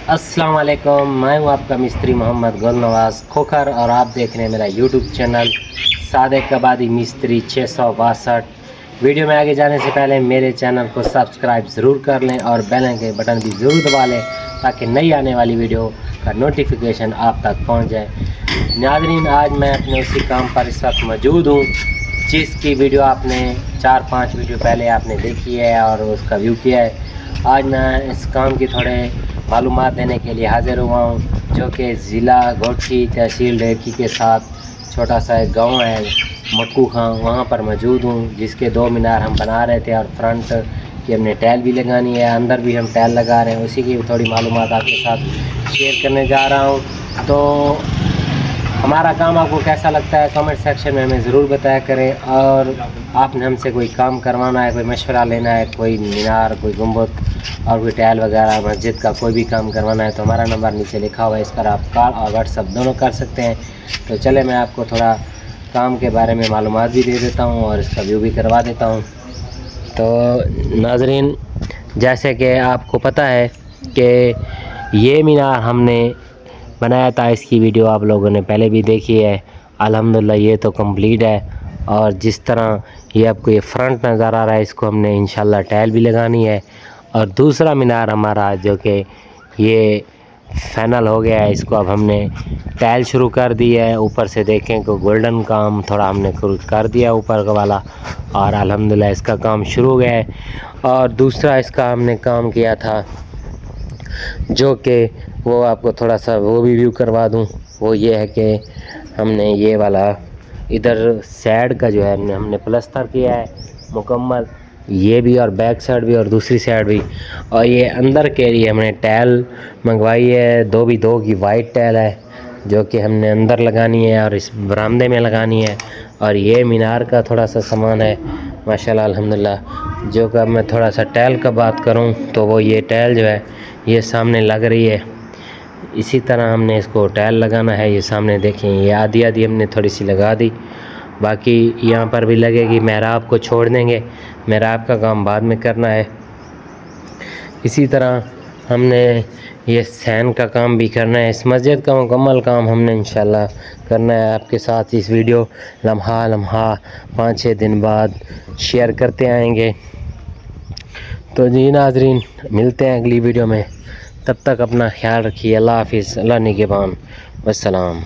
السلام علیکم، میں ہوں آپ کا مستری محمد گل نواز کھوکھر اور آپ دیکھ رہے ہیں میرا یوٹیوب چینل صادق آبادی مستری 662۔ ویڈیو میں آگے جانے سے پہلے میرے چینل کو سبسکرائب ضرور کر لیں اور بیل کے بٹن بھی ضرور دبا لیں تاکہ نئی آنے والی ویڈیو کا نوٹیفیکیشن آپ تک پہنچ جائے۔ ناظرین، آج میں اپنے اسی کام پر اس وقت موجود ہوں جس کی ویڈیو آپ نے 4-5 ویڈیو پہلے آپ نے دیکھی ہے اور اس کا ویو کیا ہے۔ آج میں اس کام کی تھوڑے معلومات دینے کے لیے حاضر ہوا ہوں، جو کہ ضلع گوٹھی تحصیل ڈیکی کے ساتھ چھوٹا سا ایک گاؤں ہے مکو خاں، وہاں پر موجود ہوں، جس کے 2 مینار ہم بنا رہے تھے اور فرنٹ کی ہم نے ٹائل بھی لگانی ہے، اندر بھی ہم ٹائل لگا رہے ہیں، اسی کی تھوڑی معلومات آپ کے ساتھ شیئر کرنے جا رہا ہوں۔ تو ہمارا کام آپ کو کیسا لگتا ہے کمنٹ سیکشن میں ہمیں ضرور بتایا کریں، اور آپ نے ہم سے کوئی کام کروانا ہے، کوئی مشورہ لینا ہے، کوئی مینار، کوئی گنبد اور کوئی ٹائل وغیرہ مسجد کا کوئی بھی کام کروانا ہے تو ہمارا نمبر نیچے لکھا ہوا ہے، اس پر آپ کال اور واٹس ایپ دونوں کر سکتے ہیں۔ تو چلے میں آپ کو تھوڑا کام کے بارے میں معلومات بھی دے دیتا ہوں اور اس کا ویو بھی کروا دیتا ہوں۔ تو ناظرین، جیسے کہ آپ کو پتہ ہے کہ یہ مینار ہم نے بنایا تھا، اس کی ویڈیو آپ لوگوں نے پہلے بھی دیکھی ہے۔ الحمدللہ یہ تو کمپلیٹ ہے، اور جس طرح یہ آپ کو یہ فرنٹ نظر آ رہا ہے، اس کو ہم نے انشاءاللہ ٹائل بھی لگانی ہے۔ اور دوسرا مینار ہمارا جو کہ یہ فائنل ہو گیا ہے، اس کو اب ہم نے ٹائل شروع کر دی ہے، اوپر سے دیکھیں کہ گولڈن کام تھوڑا ہم نے کر دیا اوپر والا، اور الحمدللہ اس کا کام شروع ہو گیا ہے۔ اور دوسرا اس کا ہم نے کام کیا تھا جو کہ وہ آپ کو تھوڑا سا وہ بھی ویو کروا دوں، وہ یہ ہے کہ ہم نے یہ والا ادھر سائڈ کا جو ہے ہم نے پلستر کیا ہے مکمل، یہ بھی اور بیک سائڈ بھی اور دوسری سائڈ بھی، اور یہ اندر کے لیے ہم نے ٹائل منگوائی ہے، 2x2 کی وائٹ ٹائل ہے جو کہ ہم نے اندر لگانی ہے اور اس برآمدے میں لگانی ہے۔ اور یہ مینار کا تھوڑا سا سامان ہے ماشاءاللہ الحمدللہ، جو کہ اب میں تھوڑا سا ٹائل کا بات کروں تو وہ یہ ٹائل جو ہے یہ سامنے لگ رہی ہے، اسی طرح ہم نے اس کو ٹائل لگانا ہے۔ یہ سامنے دیکھیں، یہ آدھی ہم نے تھوڑی سی لگا دی، باقی یہاں پر بھی لگے گی۔ محراب کو چھوڑ دیں گے، محراب کا کام بعد میں کرنا ہے۔ اسی طرح ہم نے یہ سین کا کام بھی کرنا ہے، اس مسجد کا مکمل کام ہم نے انشاءاللہ کرنا ہے۔ آپ کے ساتھ اس ویڈیو لمحہ 5-6 دن بعد شیئر کرتے آئیں گے۔ تو جی ناظرین، ملتے ہیں اگلی ویڈیو میں، تب تک اپنا خیال رکھیے۔ اللہ حافظ، اللہ نگہبان، والسلام۔